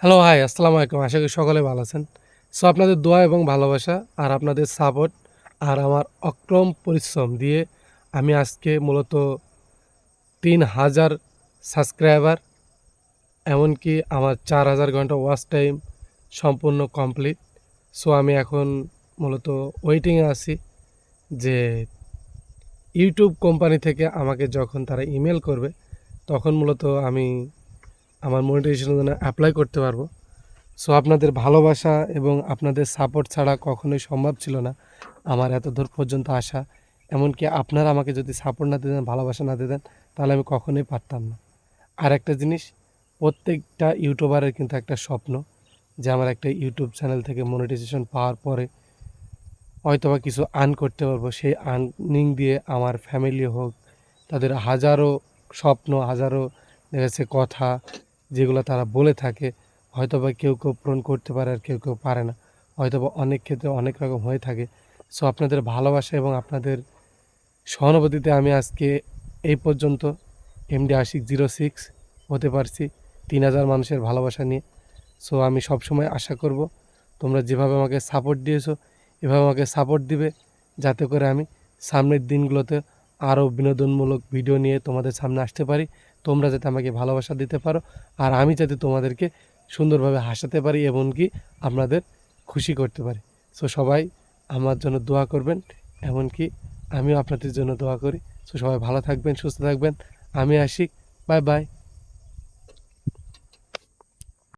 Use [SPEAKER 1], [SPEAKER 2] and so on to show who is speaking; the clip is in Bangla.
[SPEAKER 1] হ্যালো হাই, আসসালামু আলাইকুম। আশা করি সকলে ভালো আছেন। সো আপনাদের দোয়া এবং ভালোবাসা আর আপনাদের সাপোর্ট আর আমার অক্রম পরিশ্রম দিয়ে আমি আজকে মূলত ৩,০০০ সাবস্ক্রাইবার এমনকি আমার ৪,০০০ ঘন্টা ওয়াচ টাইম সম্পূর্ণ কমপ্লিট। সো আমি এখন মূলত ওয়েটিংয়ে আছি যে ইউটিউব কোম্পানি থেকে আমাকে যখন তারা ইমেইল করবে, তখন মূলত আমি আমার মনিটাইজেশনের জন্য এপ্লাই করতে পারবো। সো আপনাদের ভালোবাসা এবং আপনাদের সাপোর্ট ছাড়া কখনোই সম্ভব ছিল না আমার এতদূর পর্যন্ত আসা। এমনকি আপনারা আমাকে যদি সাপোর্ট না দিতেন, ভালোবাসা না দিতেন, তাহলে আমি কখনোই পারতাম না। আরেকটা জিনিস, প্রত্যেকটা ইউটিউবারের কিন্তু একটা স্বপ্ন যে আমার একটা ইউটিউব চ্যানেল থেকে মনিটাইজেশন পাওয়ার পরে হয়তোবা কিছু আর্ন করতে পারবো। সেই আর্নিং দিয়ে আমার ফ্যামিলি হোক, তাদের হাজারো স্বপ্ন, হাজারো দেখা যাচ্ছে কথা যেগুলো তারা বলে থাকে, হয়তোবা কেউ পূরণ করতে পারে আর কেউ পারে না। হয়তোবা অনেক ক্ষেত্রে অনেক রকম হয়ে থাকে। সো আপনাদের ভালোবাসা এবং আপনাদের সহানুভূতিতে আমি আজকে এই পর্যন্ত এমডি আশিক 06 হতে পারছি ৩,০০০ মানুষের ভালোবাসা নিয়ে। সো আমি সবসময় আশা করব তোমরা যেভাবে আমাকে সাপোর্ট দিয়েছো এভাবে আমাকে সাপোর্ট দিবে, যাতে করে আমি সামনের দিনগুলোতে আরও বিনোদনমূলক ভিডিও নিয়ে তোমাদের সামনে আসতে পারি। তোমরা যাতে আমাকে ভালোবাসা দিতে পারো আর আমি যাতে তোমাদেরকে সুন্দরভাবে হাসাতে পারি এমনকি আপনাদের খুশি করতে পারি। সো সবাই আমার জন্য দোয়া করবেন, এমনকি আমিও আপনাদের জন্য দোয়া করি। সো সবাই ভালো থাকবেন, সুস্থ থাকবেন। আমি আশিক। Bye bye.